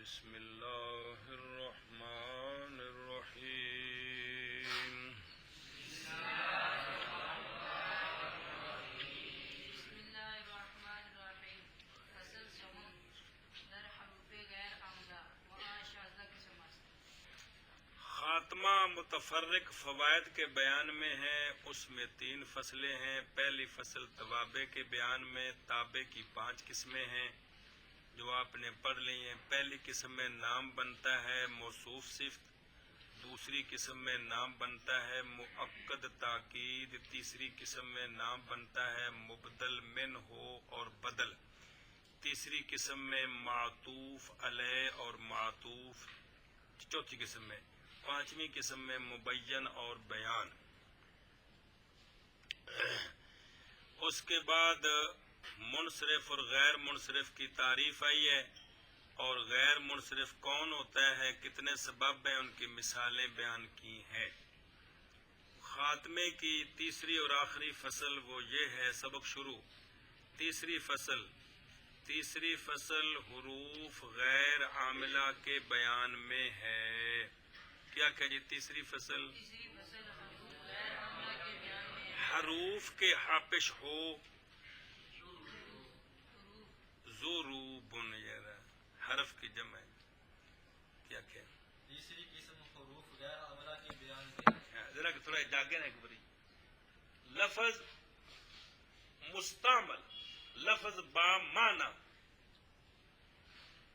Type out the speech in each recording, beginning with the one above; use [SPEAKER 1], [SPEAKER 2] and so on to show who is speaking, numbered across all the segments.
[SPEAKER 1] بسم اللہ الرحمن الرحیم
[SPEAKER 2] بسم اللہ الرحمن الرحیم فصل سوم در حروف غیر عمدہ وہاں شاذہ قسم است.
[SPEAKER 1] خاتمہ متفرق فوائد کے بیان میں ہے. اس میں 3 فصلیں ہیں. پہلی فصل توابع کے بیان میں. تابع کی 5 قسمیں ہیں جو آپ نے پڑھ لی ہیں. پہلی قسم میں نام بنتا ہے موصوف صفت. دوسری قسم میں نام بنتا ہے مؤکد تاکید. تیسری قسم میں نام بنتا ہے مبدل من ہو اور بدل. تیسری قسم میں معطوف علیہ اور معطوف. چوتھی قسم میں. پانچویں قسم میں مبین اور بیان. اس کے بعد منصرف اور غیر منصرف کی تعریف آئی ہے. اور غیر منصرف کون ہوتا ہے, کتنے سبب ہیں, ان کی مثالیں بیان کی ہیں. خاتمے کی تیسری اور آخری فصل وہ یہ ہے. سبق شروع. تیسری فصل حروف غیر عاملہ کے بیان میں ہے. کیا کہ جی تیسری فصل
[SPEAKER 2] تیسری فصل حروف غیر عمدہ کے بیان میں ہے.
[SPEAKER 1] حروف کے حافظ ہو ضروبن حرف کی جمع ہے. کیا کہ
[SPEAKER 3] تیسری قسم حروف غیر عملہ کے بیان میں.
[SPEAKER 1] ذرا کہ تھوڑا جاگے نا ایک باری. لفظ مستعمل, لفظ با معنی,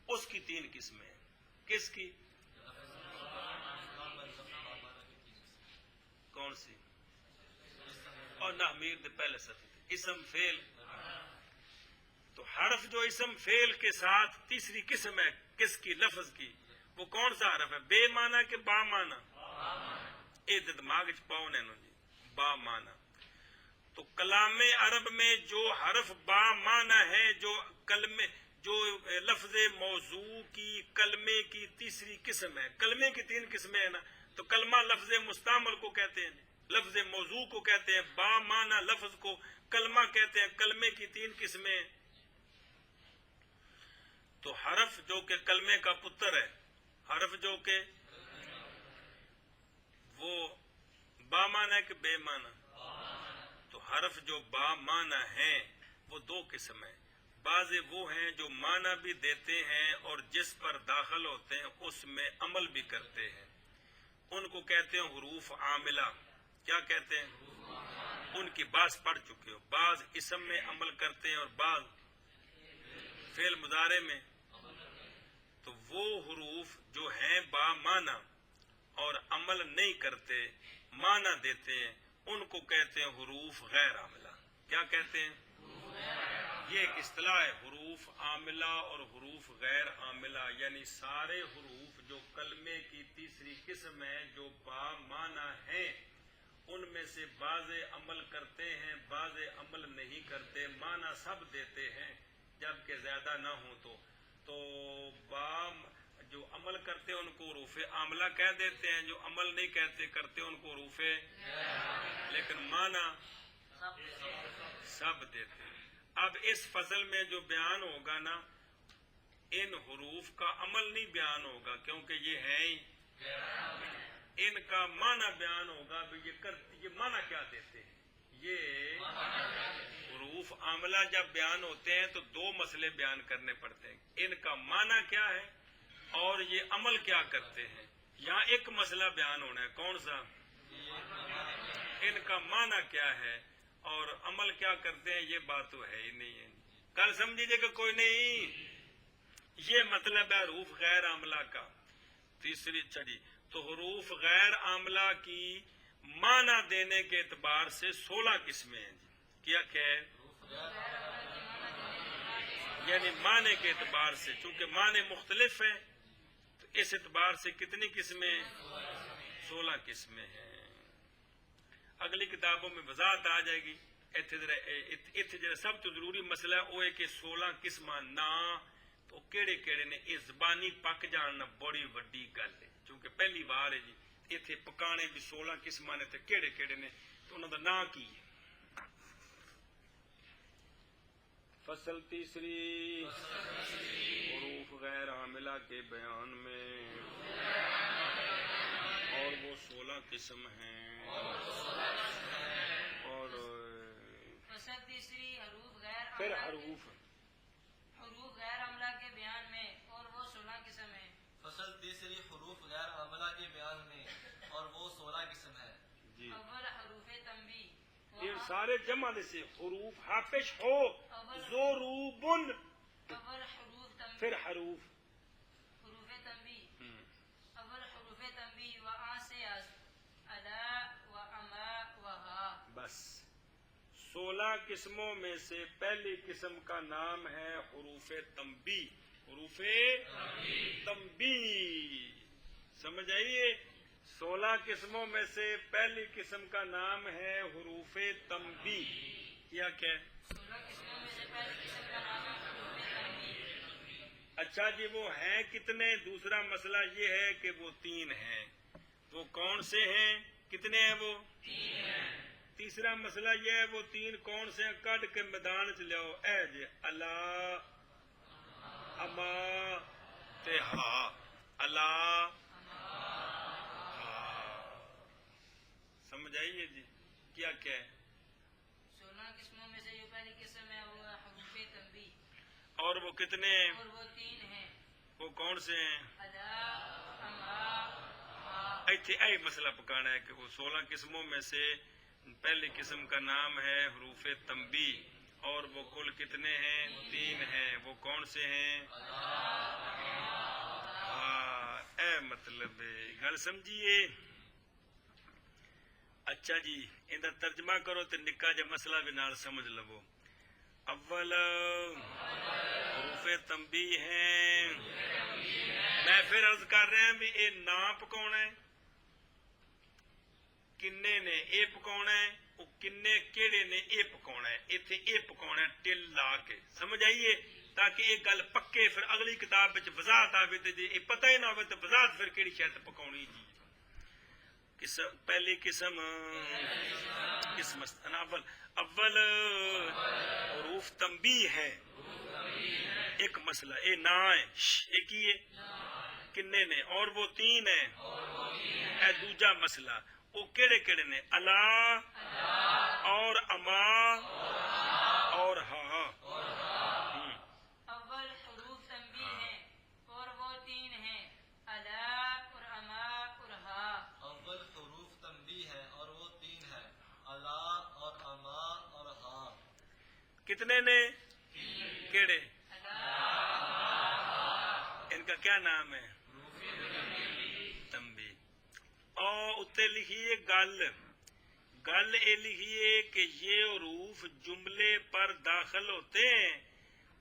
[SPEAKER 1] اس کی 3 قسمیں ہیں. کس کی؟ کون سی؟ اور نحمیر دے پہلے سطح اسم فعل. تو حرف جو اسم فعل کے ساتھ تیسری قسم ہے کس کی؟ لفظ کی. وہ کون سا حرف ہے؟ بے معنی کہ با معنی؟ اے دماغ چ پاؤ نے جی با معنی. تو کلام عرب میں جو حرف با معنی ہے, جو کلمے, جو لفظ موضوع کی کلمے کی تیسری قسم ہے. کلمے کی 3 قسمیں ہیں نا. تو کلمہ لفظ مستعمل کو کہتے ہیں, لفظ موضوع کو کہتے ہیں, با معنی لفظ کو کلمہ کہتے ہیں. کلمے کی 3 قسمیں. تو حرف جو کہ کلمے کا پتر ہے, حرف جو کہ وہ با معنی ہے کہ بے معنی؟ تو حرف جو با معنی ہیں وہ 2 قسم ہیں. بعض وہ ہیں جو معنی بھی دیتے ہیں اور جس پر داخل ہوتے ہیں اس میں عمل بھی کرتے ہیں. ان کو کہتے ہیں حروف عاملہ. کیا کہتے ہیں؟ ان کی بعض پڑھ چکے ہو. بعض اسم میں عمل کرتے ہیں اور بعض فعل مضارع میں. تو وہ حروف جو ہیں با معنی اور عمل نہیں کرتے, معنی دیتے ہیں, ان کو کہتے ہیں حروف غیر عاملہ. کیا کہتے ہیں؟ یہ ایک اصطلاح ہے, حروف عاملہ اور حروف غیر عاملہ. یعنی سارے حروف جو کلمے کی تیسری قسم ہے جو با معنی ہیں, ان میں سے بعض عمل کرتے ہیں, بعض عمل نہیں کرتے, معنی سب دیتے ہیں جبکہ زیادہ نہ ہوں. تو جو عمل کرتے ہیں ان کو حروف عاملہ کہہ دیتے ہیں, جو عمل نہیں کرتے ان کو حروف, لیکن معنی سب دیتے ہیں. اب اس فصل میں جو بیان ہوگا نا, ان حروف کا عمل نہیں بیان ہوگا کیونکہ یہ ہیں ہی. ان کا معنی بیان ہوگا. یہ معنی کیا دیتے ہیں. یہ حروف عاملہ جب بیان ہوتے ہیں تو 2 مسئلے بیان کرنے پڑتے ہیں. ان کا معنی کیا ہے اور یہ عمل کیا کرتے ہیں. یہاں ایک مسئلہ بیان ہونا ہے. کون سا؟ ان کا معنی کیا ہے اور عمل کیا کرتے ہیں. یہ بات تو ہے ہی نہیں ہے. کل سمجھیے کہ کوئی نہیں. یہ مطلب ہے حروف غیر عاملہ کا. تیسری چھڑی تو حروف غیر عاملہ کی معنی دینے کے اعتبار سے 16 قسمیں ہیں. کیا کہ یعنی معنی کے اعتبار سے, چونکہ معنی مختلف ہیں تو اس اعتبار سے کتنی قسمیں؟ 16 قسمیں ہیں. اگلی کتابوں میں وضاحت آ جائے گی. اتنے سب تو ضروری مسئلہ ہے وہ ہے کہ 16 قسم نہ تو کیڑے کیڑے نے. یہ زبانی پک جاننا بڑی وڈی گل ہے چونکہ پہلی بار ہے جی. اتنے پکانے بھی 16 قسم نے تو کیڑے کیڑے نے تو انہوں کا نام کی ہے. فصل تیسری حروف غیر عاملہ کے بیان میں، اور وہ 16 قسم ہیں، اور
[SPEAKER 2] فصل تیسری حروف غیر
[SPEAKER 1] پھر
[SPEAKER 2] عملہ حروف غیر عملہ کے بیان میں، اور وہ 16 قسم ہیں۔
[SPEAKER 3] فصل تیسری حروف غیر عملہ کے بیان میں، اور وہ 16 قسم ہے۔
[SPEAKER 1] جی
[SPEAKER 2] اول حروف تنبیہ،
[SPEAKER 1] یہ سارے جمع سے حروف حافظ ہو ضروبن،
[SPEAKER 2] اول حروف تنبیہ،
[SPEAKER 1] پھر حروف
[SPEAKER 2] حروف تنبیہ، اول حروف تنبیہ و آ سے ادا و اما و ہا۔
[SPEAKER 1] بس 16 قسموں میں سے پہلی قسم کا نام ہے حروف تنبیہ، حروف تنبیہ، سمجھ آئیے؟ 16 قسموں میں سے پہلی قسم کا نام ہے حروف تنبیہ۔ کیا ہے؟
[SPEAKER 2] 16 قسموں میں سے پہلی قسم کا نام ہے حروف تنبیہ۔
[SPEAKER 1] اچھا جی، وہ ہیں کتنے؟ دوسرا مسئلہ یہ ہے کہ وہ 3 ہیں۔ وہ کون سے ہیں؟ کتنے ہیں وہ؟
[SPEAKER 2] 3 ہیں۔
[SPEAKER 1] تیسرا مسئلہ یہ ہے وہ 3 کون سے ہیں؟ کڈ کے میدان چ لیاؤ۔ اے جی اللہ، اما تے ہا، اللہ سمجھ آئیے جی؟ کیا ہے؟
[SPEAKER 2] 16 قسموں میں سے جو پہلی قسم ہے وہ ہے حروف تنبیہ،
[SPEAKER 1] اور وہ کتنے ہیں؟
[SPEAKER 2] اور وہ 3 ہیں،
[SPEAKER 1] وہ کون سے ہیں؟
[SPEAKER 2] ادا، اما، ہا۔
[SPEAKER 1] ایتھے اے مسئلہ پکانا ہے کہ وہ 16 قسموں میں سے پہلی قسم کا نام ہے حروف تنبیہ، اور وہ کل کتنے ہیں؟ 3 ہیں۔ وہ کون سے ہیں؟ ہاں، اے مطلب گل سمجھیے؟ اچھا جی، ان کا ترجمہ کرو تو نکا جا مسئلہ بھی نال سمجھ لو۔ اول حروف تنبیہ ہیں، میں پھر عرض کر رہا ہوں بھی یہ نام پکاؤنا ہے، کنے نے اے پکاؤنا ہے، وہ کنے کیڑے نے اے پکاؤنا ہے، ایتھے اے پکاؤنا ہے ٹل لا کے، سمجھ آئیے؟ تاکہ یہ گل پکے، پھر اگلی کتاب وچ وضاحت آوے تے جے یہ پتہ ہی نہ ہوے تو وضاحت پھر کیڑی شے تے پکاؤنی جی۔ پہلی قسم اول حروف تنبیہ ہے، ایک مسئلہ اے نا ہے، ایک ہی ہے، کنے نے، اور وہ 3 ہیں، اے دوجا مسئلہ۔ وہ کیڑے کیڑے نے؟ اللہ اور اما اور ہا۔
[SPEAKER 2] اول حروف تنبیہ ہیں، اور وہ 3 ہیں، ادا اور اما اور ہا۔
[SPEAKER 3] اول حروف تنبیہ ہے، اور وہ 3 ہے، اللہ اور اما اور ہا۔
[SPEAKER 1] کتنے نے؟ کیڑے؟ ان کا کیا نام ہے؟ تنبیہ۔ اور اتنے لکھیے گل یہ لکھیے کہ یہ حروف جملے پر داخل ہوتے ہیں،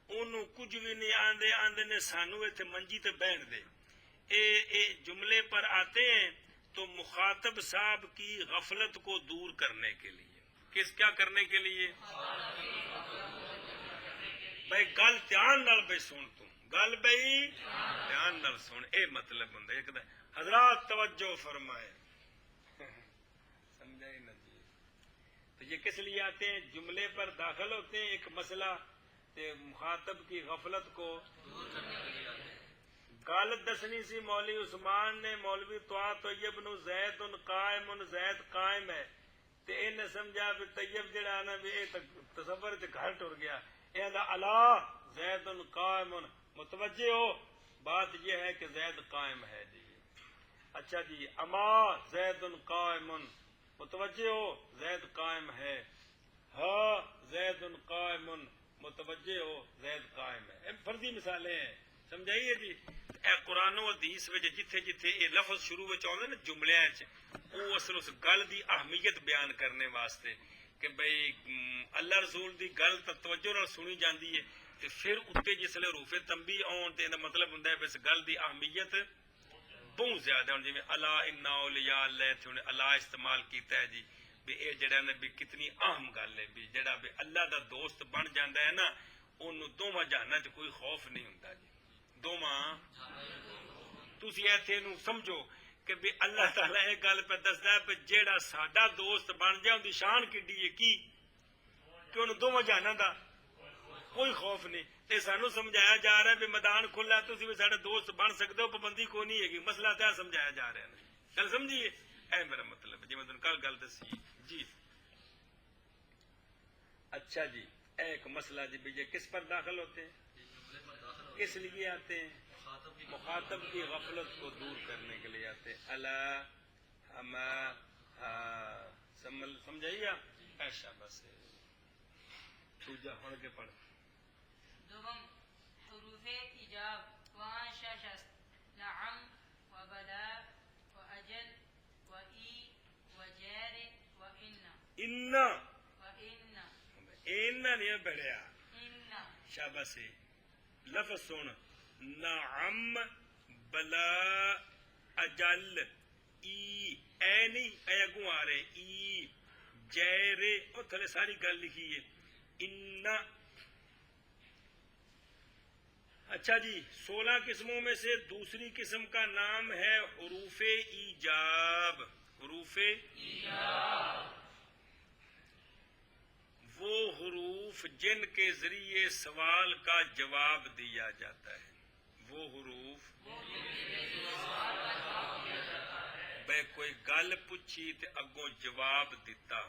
[SPEAKER 1] انہوں کچھ بھی نہیں آندے، آندے نے سانو ایتھے منجی تے بیٹھ دے۔ اے جملے پر آتے ہیں تو مخاطب صاحب کی غفلت کو دور کرنے کے لیے، کیا کرنے کے لیے؟ بھائی گل دھیان نال بھائی سن، تم گل بھائی دھیان نال سن، اے مطلب ہوں ایک حضرات توجہ فرمائے، سمجھے نا جی؟ تو یہ کس لیے آتے ہیں؟ جملے پر داخل ہوتے ہیں، ایک مسئلہ تے مخاطب کی غفلت کو
[SPEAKER 3] دور کرنے کے لیے آتے ہیں۔
[SPEAKER 1] گل دسنی سی مولوی عثمان نے، مولوی طاع طیب نو زید قائم، زید قائم ہے، تے اے نے سمجھا بھی طیب جڑا ہے نا بھی اے تصور تے گھر ٹر گیا، اے دا اللہ زید قائم، متوجہ ہو بات یہ ہے کہ زید قائم ہے جی۔ اچھا جی، اما زید قائم، متوجہ ہو زید قائم ہے، ہا زید قائم، متوجہ ہو زید قائم ہے۔ اے فرضی مثالیں ہیں، سمجھائیے جی؟ اے قرآن و حدیث وچ جتھے جتھے یہ لفظ شروع وچ آؤندے نا جملیاں وچ، وہ اصل اس گل دی اہمیت بیان کرنے واسطے کہ بھئی اللہ رسول دی گل تے توجہ نال سنی جاندی ہے، تے پھر اتنے جسلے حروف تنبیہ آن تے مطلب ہوندا ہے اس گل دی اہمیت بہت زیادہ ہوں، جی اللہ انا اولیاء اللہ تھے انہیں اللہ استعمال کیتا ہے جی، بھی اے جڑا نا بھی کتنی اہم گل ہے، بھی جڑا بھی اللہ دا دوست بن جاندا ہے نا، انہوں دوواں جہاناں چ کوئی خوف نہیں ہوندا جی، دوواں تسی ایتھے نوں سمجھو کہ بھی اللہ تعالیٰ یہ گل پہ دسدا ہے کہ جیڑا ساڈا دوست بن جائے ان دی شان کڈی ہے کی کہ انہوں دوواں جہاناں دا کوئی خوف نہیں تے سانو سمجھایا جا رہا ہے بھی میدان کھلا ہے تسی بھی ساڈے دوست بن سکتے ہو پابندی کوئی نہیں ہے مسئلہ تے سمجھایا جا رہا ہے گل سمجھیے اے میرا مطلب جی میں تمہیں کل گل دسی جی اچھا جی اے ایک مسئلہ جی بھی یہ کس پر داخل ہوتے ہیں کس لیے آتے ہیں مخاطب کی غفلت کو دور کرنے کے لیے آتے ہیں اللہ سمجھائیے ایسا بس دوجا پڑھ کے پڑھ
[SPEAKER 2] دوم حروف ایجاب وانشا شست نعم و بلا و اجل و ای و جیر و ان
[SPEAKER 1] نہیں بڑھیا شاباش لفظ سن نعم بلا اجل ای اے نہیں اے اگوں آ رہے ای جیرے اور تھلے ساری گل لکھی ہے ان اچھا جی 16 قسموں میں سے دوسری قسم کا نام ہے حروف ایجاب حروف وہ حروف جن کے ذریعے سوال کا جواب دیا جاتا ہے وہ حروف بے کوئی گل پوچھی تے اگوں جواب دیتا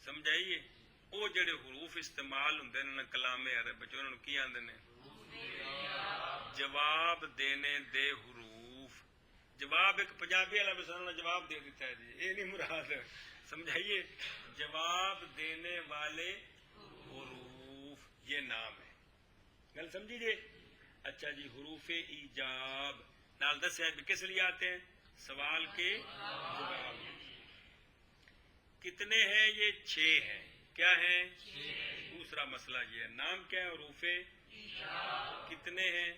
[SPEAKER 1] سمجھائیے وہ جڑے حروف استعمال ہوندے نے کلام عرب وچ انہاں نوں کی آندے نے جواب دینے دے حروف جواب ایک پنجابی والا مثلا جواب دے دیتا ہے جی یہ نہیں مراد سمجھائیے جواب دینے والے حروف یہ نام ہے گل سمجھی جی اچھا جی حروف ایجاب نال دسیا بھی کس لیے آتے ہیں سوال کے جواب کتنے ہیں یہ 6 ہیں کیا ہیں دوسرا مسئلہ یہ ہے نام کیا ہے حروف کتنے ہیں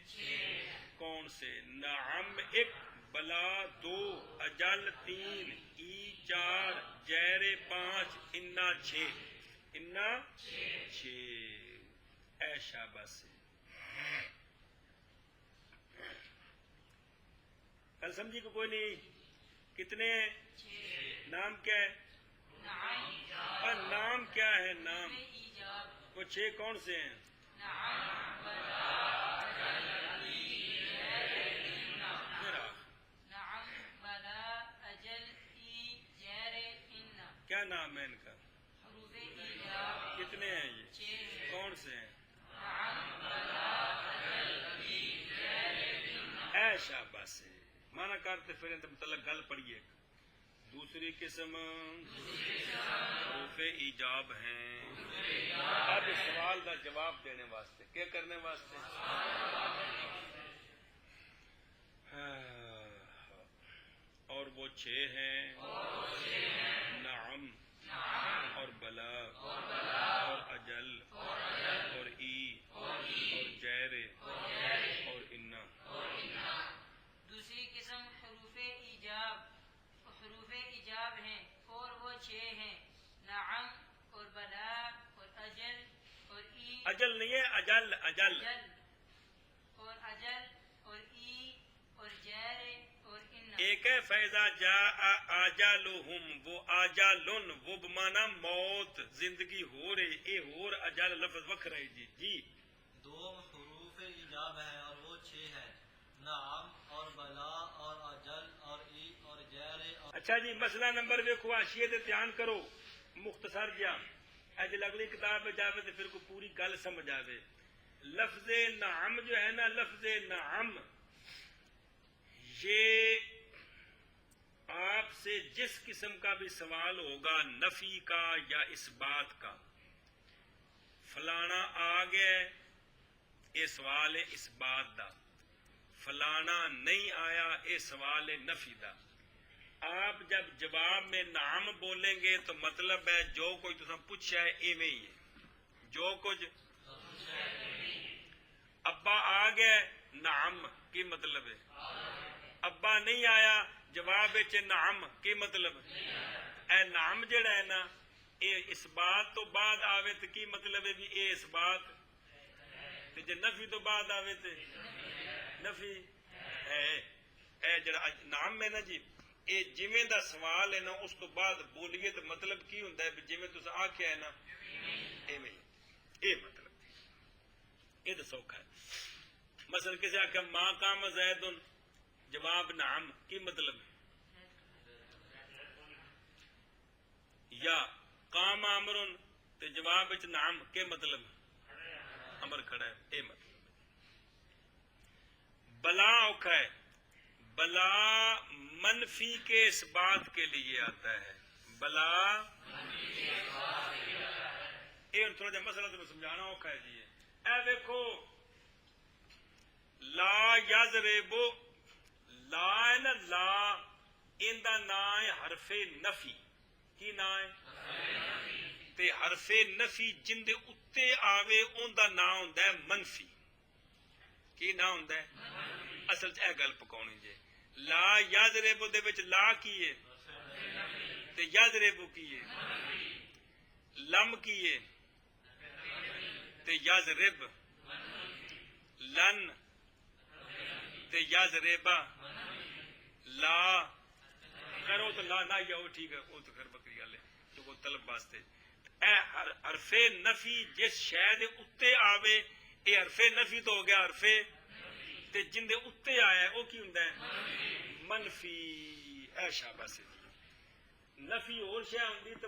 [SPEAKER 1] کون سے نعم 1 بلا 2 اجل 3 ای 4 جیر 5 انا 6 انا 6 اے شاباش کل سمجھی کو کوئی نہیں کتنے ہیں نام کیا ہے اور نام کیا ہے نام وہ 6 کون سے ہیں کیا نام ہے ان کا کتنے ہیں یہ کون سے ہیں اے شاباش مانا کرتے پھر مطلب گل پڑھیے دوسری قسم حروف ایجاب ہیں اب سوال کا جواب دینے واسطے کیا کرنے واسطے اور وہ 6 ہیں نعم اور بلا اور اجل اور ای اور جیر اور انا
[SPEAKER 2] دوسری قسم حروف ایجاب ہیں اور وہ 6 ہیں نعم اور بلا اور اجل اور ای
[SPEAKER 1] اجل نہیں ہے اجل اجل
[SPEAKER 2] اور اجل اور ای اور جیر اور ان
[SPEAKER 1] ایک ہے فیضا جا آجالہم وہ آجالن وہ بمانا موت زندگی ہو رہی اے ہور اجل لفظ وکھرا ہے جی
[SPEAKER 3] دو حروف ایجاب ہیں اور وہ 6 ہیں نعم اور بلا اور اجل اور ای اور جیر اور
[SPEAKER 1] اچھا جی مسئلہ نمبر ویکھو حاشیے تے دھیان کرو مختصر جا اجل اگلی کتاب میں جاوے تو پھر کو پوری گل سمجھ آوے لفظ نعم جو ہے نا لفظ نعم یہ آپ سے جس قسم کا بھی سوال ہوگا نفی کا یا اس بات کا فلانا آ گیا یہ سوال ہے اس بات دا فلانا نہیں آیا یہ سوال ہے نفی دا آپ جب جواب میں نعم بولیں گے تو مطلب ہے جو کوئی تساں پوچھا ہے ایویں ہی ہے جو کچھ ابا آ گئے نعم کی مطلب ہے ابا نہیں آیا جواب نعم کی مطلب اے نعم جڑا ہے نا اے اس بات تو بعد آوے تو کی مطلب ہے بھی اے اس بات تے جے نفی تو بعد آوے تے نفی اے جڑا نعم ہے نا جی اے جویں دا سوال ہے نا اس تو بعد بولیے تو مطلب کی ہوندا ہے جویں تساں آکھیا ہے نا ایویں اے مطلب یہ تو سوکھا ہے. مثلا کسی آخیا ماں قام زیدن جواب نعم کی مطلب ہے؟ یا قام امرن تے جواب وچ نعم کے مطلب ہے؟ امر کھڑا ہے اے مطلب. بلا اوکھا ہے. بلا منفی کے اس بات کے لیے آتا ہے. بلا یہ تھوڑا جا مسئلہ تمہیں سمجھانا اوکھا ہے جی. اے دیکھو لا یضربو لا ہے نا لا ان دا نام ہے حرف نفی. کی نام ہے؟ تے حرف نفی جن دے اتے آوے ان دا نام ہوندا ہے منفی. کی نام ہوندا ہے؟ اصل چ اے گل پکاؤنی جے. لا یضربو دے وچ لا کی ہے تے یضربو کی ہے. لم کی ہے تے یضرب. لن تے یضربا. لا کرو تو لا نہ یا وہ ٹھیک ہے وہ تو خیر بکری گل ہے جو کو طلب واسطے. اے حرف نفی جس شے دے اتے آوے اے حرف نفی تو ہو گیا حرف تے جن دے اتے آیا ہے وہ کی ہوندا ہے منفی. اے شاباش. نفی اور شے ہوندی تے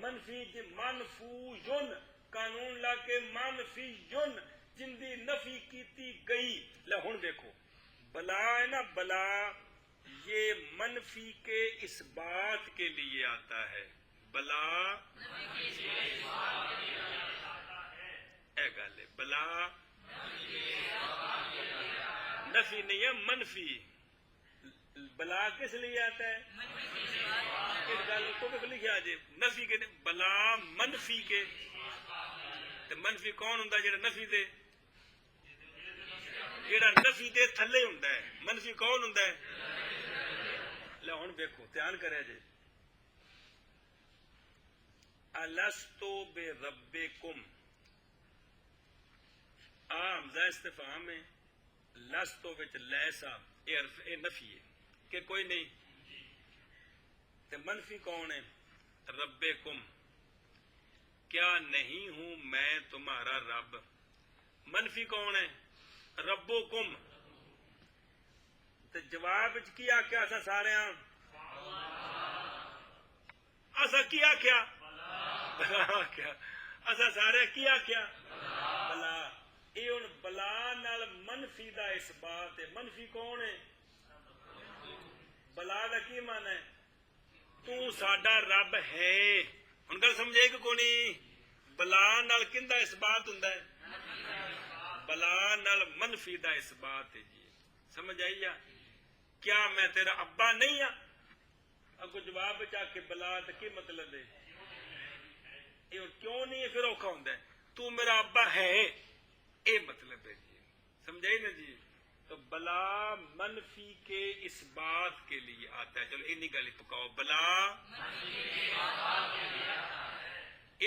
[SPEAKER 1] منفی جی منفوجن قانون لا کے منفیجن جن دی نفی کیتی گئی. لے ہن دیکھو بلا ہے نا بلا یہ منفی کے اس بات کے لیے آتا ہے. بلا اے گل ہے بلا نفی نہیں ہے منفی. بلا کس لیے آتا ہے؟ اس گل کو لکھا جی نفی کے بلا منفی کے. تے منفی کون ہوندا جڑا نفی دے جڑا نفی دے تھلے ہوندا ہے. منفی کون ہوندا ہے؟ لے ہن دیکھو دھیان کرے جی. الستو بربکم حمزہ استفہام ہے. لستو وچ لیسا اے نفی ہے کہ کوئی نہیں. تے منفی کون ہے؟ ربکم کیا نہیں ہوں میں تمہارا رب. منفی کون ہے؟ ربکم. تے جواب وچ کی آکھیا اسا سارے اسا کی آکھیا بلا آکھیا. اسا سارے کی آکھیا بلا. یہ ہن بلا نال منفی دا اس بات ہے. منفی کون ہے؟ بلا دا کی معنی ہے؟ تو ساڈا رب ہے. ہن گل سمجھے کہ کونی؟ بلا نال کندا اس بات ہوندا ہے؟ بلا نال منفی دا اس بات ہے جی. سمجھ آئی یا؟ کیا میں تیرا ابا نہیں ہاں؟ اگو جواب بچا کے بلا تے کی مطلب ہے؟ یہ کیوں نہیں ہے پھر اوکھا ہوندا ہے. تو میرا ابا ہے اے مطلب ہے جی. سمجھائی نا جی. تو بلا منفی کے اس بات کے لیے آتا ہے. چلو اینی گل پکاؤ. بلا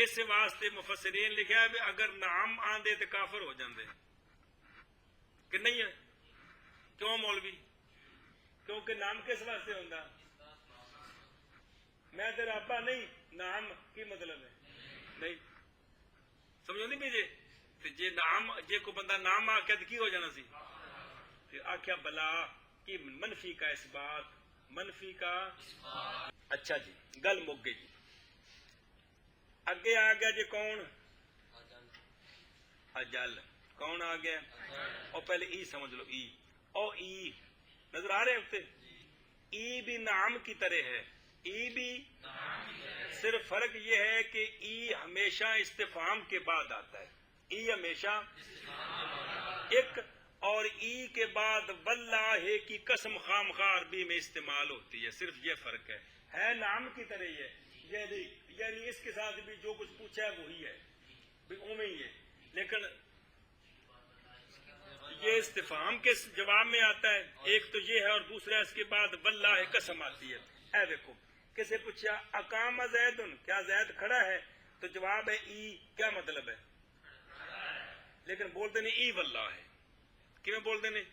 [SPEAKER 1] اس واسطے مفسرین لکھا ہے اگر نام آندے تو کافر ہو جاندے کہ نہیں ہے. کیوں مولوی؟ کیونکہ نام کس واسطے ہوندا؟ میں تیرا ابا نہیں. نام کی مطلب ہے؟ نہیں سمجھو نہیں بھی جی نام جے کو بندہ نام آکھیا تو کی ہو جانا سی؟ آکھیا بلا کی منفی کا اس بات. منفی کا اچھا جی گل مک گئی جی. اگے آ گیا جی کون؟ اجل. کون آ گیا؟ اور پہلے ای سمجھ لو. ای او ای نظر آ رہے ہوتے؟ ای بھی نام کی طرح ہے. ای بھی صرف فرق یہ ہے کہ ای ہمیشہ استفہام کے بعد آتا ہے. ای ہمیشہ ایک اور ای کے بعد واللہ کی قسم خام خواہ عربی میں استعمال ہوتی ہے. صرف یہ فرق ہے نام کی طرح ہی ہے. یعنی اس کے ساتھ بھی جو کچھ پوچھا ہے وہی ہے اوویں ہی ہے. لیکن یہ استفہام کے جواب میں آتا ہے. ایک تو یہ ہے اور دوسرا اس کے بعد واللہ قسم آتی ہے. اے دیکھو کسے پوچھا اقام زیدن کیا زید کھڑا ہے تو جواب ہے ای. کیا مطلب ہے؟ لیکن بولتے نہیں ای واللہ ہے. کیوں بولتے نہیں؟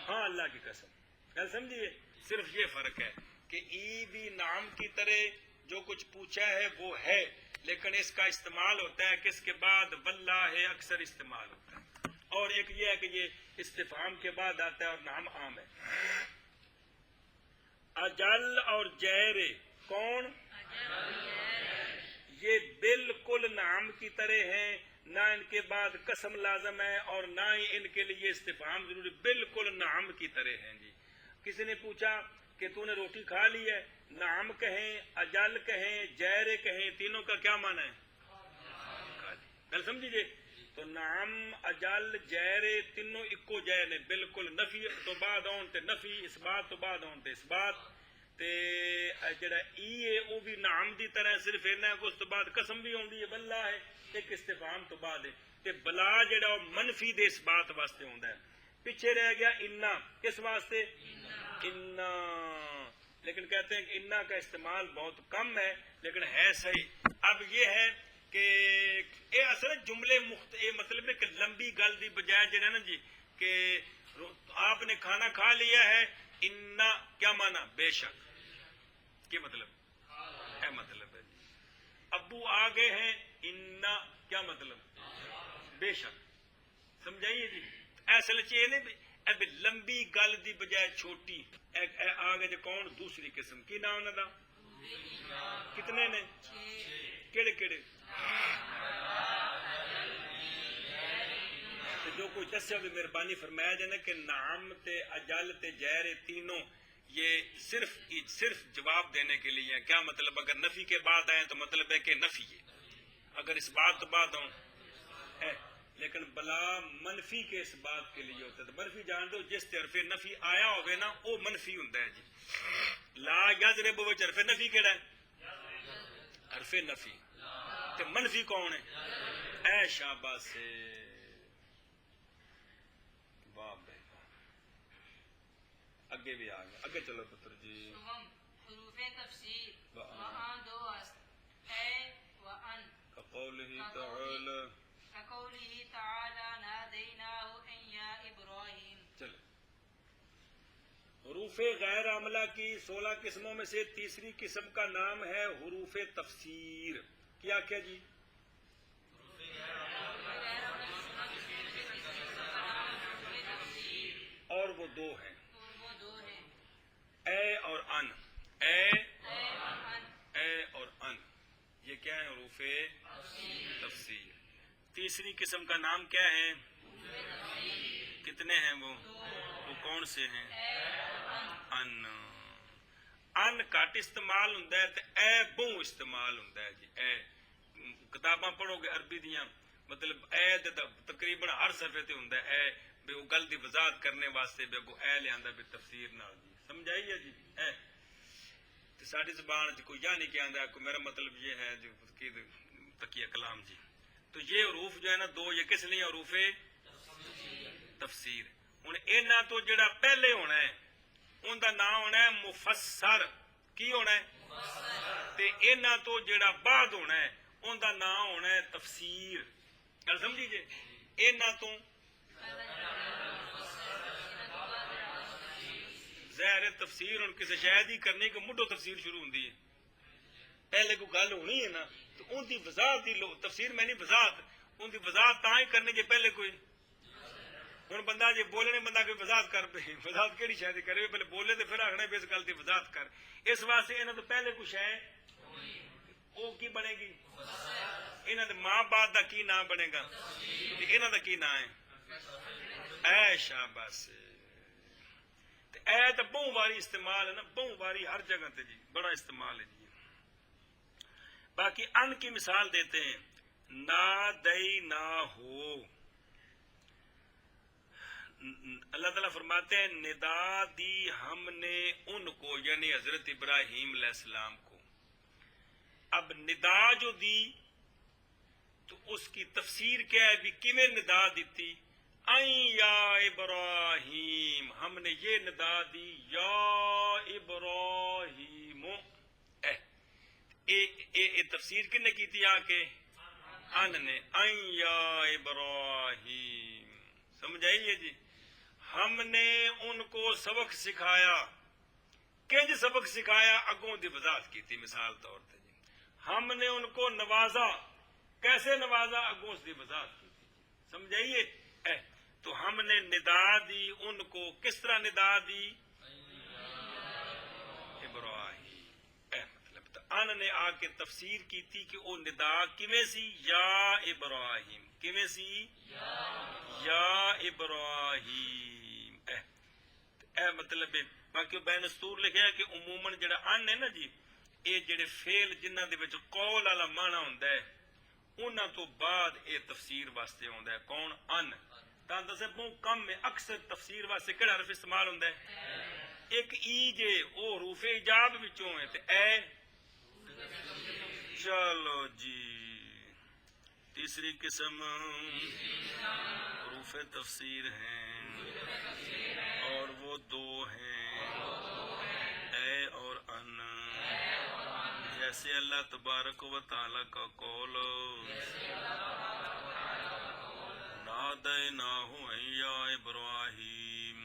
[SPEAKER 1] ہاں اللہ کی قسم. کیا سمجھیے؟ صرف یہ فرق ہے کہ ای بھی نام کی طرح جو کچھ پوچھا ہے وہ ہے لیکن اس کا استعمال ہوتا ہے کس کے بعد؟ واللہ اکثر استعمال ہوتا ہے. اور ایک یہ ہے کہ یہ استفہام کے بعد آتا ہے اور نام عام ہے. اجل اور جیر کون؟ یہ بالکل نام کی طرح ہیں، نہ ان کے بعد قسم لازم ہے اور نہ ہی ان کے لیے استفہام ضروری، بالکل نام کی طرح ہیں جی. کسی نے پوچھا کہ تو نے روٹی کھا لی ہے، نام کہیں، اجل کہیں، جیر کہیں، تینوں کا کیا معنی ہے؟ گل سمجھیے. تو نام، اجل، جیر تینوں اکو جے نے، بالکل نفی تو بعد آن تے نفی، اس بات تو بعد آن تے اس بات. تے جڑا ای ہے وہ بھی نام دی طرح، صرف اینا کہ اس تو بعد قسم بھی ہوندی ہے واللہ ہے، ایک استفہام تو بعد ہے. تے بلا جڑا وہ منفی دے اس بات واسطے ہوندا ہے. پیچھے رہ گیا انا، کس واسطے؟ انا. لیکن کہتے ہیں کہ انا کا استعمال بہت کم ہے، لیکن ہے صحیح. اب یہ ہے کہ یہ اصل جملے یہ مطلب ہے کہ لمبی گل دی بجائے جڑا نا جی کہ آپ نے کھانا کھا لیا ہے، انا کیا معنی؟ بے شک. کیا مطلب؟ ہے مطلب ہے جی. ابو آ گئے ہیں، انا کیا مطلب؟ بے شک. سمجھائیے جی. اصل یہ نہیں اب لمبی گل دی بجائے چھوٹی آ گئے. کون؟ دوسری قسم. کی نام انہاں دا؟ کتنے نے؟ کیڑے کیڑے؟ جو کوئی دسیا بھی مہربانی فرمایا جائے کہ نام تے اجل تے جیر تینوں یہ صرف جواب دینے کے لیے. کیا مطلب؟ اگر نفی کے بعد آئے تو مطلب ہے کہ نفی ہے، اگر اس بات تو بعد ہوں ہے. لیکن بلا منفی کے اس بات کے لیے ہوتا ہے. تو منفی جان دو جس تے حرف نفی آیا ہوئے نا وہ منفی ہوتا ہے جی. لا یضرب وچ حرف نفی کیڑا ہے؟ حرف نفی. تے منفی کون ہے؟ اے شاباش. واہ بھائی اگے بھی آ گیا. اگے چلو پتر جی.
[SPEAKER 2] حروف تفسیر وآن دو است اے وان
[SPEAKER 1] قوله تعالی
[SPEAKER 2] كقوله تعالى ناديناه أن يا إبراهيم.
[SPEAKER 1] چلے. حروف غیر عاملہ کی 16 قسموں میں سے تیسری قسم کا نام ہے حروف تفسیر. کیا کیا جی؟ اور وہ دو ہیں، اے اور ان. اے اور ان یہ کیا ہے؟ حروف تفسیر. تیسری قسم کا نام کیا ہے؟ کتنے ہیں وہ کون سے ہیں؟ ان. ان گھٹ استعمال ہوتا ہے تو اے بہو استعمال ہوتا ہے جی. اے کتاباں پڑھو گے عربی دیاں مطلب اے تقریباً ہر صفحے تے ہوندا ہے اے بے وہ گل دی وضاحت کرنے واسطے بے کو اے لیندا بے تفسیر نال جی. سمجھائیے جی. اے تے ساڈی زبان وچ کوئی یا نہیں کہندا کہ میرا مطلب یہ ہے جو کہ تقیہ کلام جی. تو یہ حروف جو ہے نا دو، یہ کس لیے حروف تفسیر. ہن انہاں تو جڑا پہلے ہونا ہے ان دا نام ہونا ہے مفسر. کی ہونا ہے؟ تے انہاں تو جڑا بعد ہونا ہے ان دا نام ہونا ہے تفسیر. گل سمجھیے. انہاں تو ظاہر تفسیر ہن کسی شاید ہی کرنے کہ مڈو تفسیر شروع ہوندی ہے. پہلے کوئی گل ہونی ہے نا تو ان دی وضاحت دی تفسیر میں نہیں وضاحت ان دی وضاحت تاں ہی کرنے جے پہلے کوئی. ہن بندہ جی بولنے بندہ کوئی وضاحت کر پے وضاحت کیڑی شاید کرے پہلے بولے تو پھر آخنا بھی اس گل دی وضاحت کر. اس واسطے انہاں تو پہلے کچھ ہے وہ کی بنے گی؟ انہاں دے ماں باپ دا کی نام بنے گا؟ انہاں دا کی نام ہے؟ اے شاباش. اے تو بہت باری استعمال ہے نا، بہت باری ہر جگہ تے جی بڑا استعمال ہے جی. باقی ان کی مثال دیتے ہیں. نا دئی نہ ہو. اللہ تعالیٰ فرماتے ہیں ندا دی ہم نے ان کو، یعنی حضرت ابراہیم علیہ السلام کو. اب ندا جو دی تو اس کی تفسیر کیا ہے بھی کیویں ندا دیتی؟ این یا ابراہیم، ہم نے یہ ندا دی یا ابراہیم. اے تفسیر کن نے کی تھی آ کے؟ ان نے. این یا ابراہیم. سمجھائیے جی. ہم نے ان کو سبق سکھایا. کنج سبق سکھایا؟ اگوں دی وضاحت کی تھی مثال طور پہ جی. ہم نے ان کو نوازا. کیسے نوازا؟ اگوں اس کی وضاحت کی تھی. سمجھائیے. تو ہم نے ندا دی ان کو. کس طرح ندا دی؟ ابراہیم. مطلب تو ان نے آ کے تفسیر کی تھی کہ وہ ندا کیویں سی؟ یا ابراہیم. کیویں سی؟ یا ابراہیم. مطلب ہے. باقی بین السطور لکھا کہ عموماً جڑا ان ہے نا جی، یہ جڑے فعل جنہاں دے وچ قول والا معنی ہوندا ہے انہاں تو بعد یہ تفسیر واسطے ہوندا ہے. کون؟ ان. تاں دسے بہت کم ہے. اکثر تفسیر واسطے کہڑا حرف استعمال ہوندا ہے؟ ایک ای جے او حروف ایجاب وچوں ہے تے اے. چلو جی تیسری قسم حروف تفسیر ہیں اور وہ دو ہیں، اے اور ان. جیسے اللہ تبارک و تعالی کا قول نادیناہ یا ابراہیم.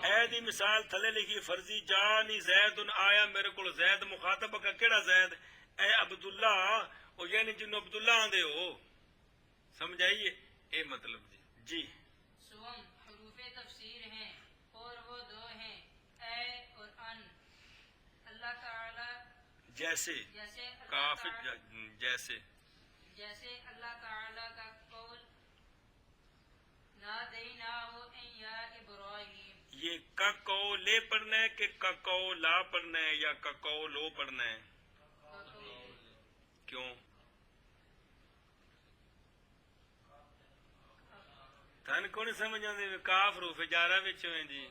[SPEAKER 1] اے دی مثال تھلے لکھی فرضی جانی زید آیا میرے کو. زید مخاطب کا کیڑا زید؟ اے عبداللہ، او یعنی جنوں عبداللہ آندے ہو. سمجھائیے اے مطلب جی. جی
[SPEAKER 2] سوم حروف تفسیر ہیں اور وہ دو ہیں، اے اور ان. اللہ تعالی
[SPEAKER 1] جیسے
[SPEAKER 2] جیسے
[SPEAKER 1] کاف
[SPEAKER 2] جیسے اللہ تعالی کا قول نادیناہ یا ابراہیم.
[SPEAKER 1] یہ ککو لے پڑھنا ہے کہ ککو لا پڑھنا ہے یا ککو لو پڑھنا ہے؟ کیوں؟ تھن کو نہیں سمجھ آتے؟ کاف حروف جارہ وچ ہیں جی.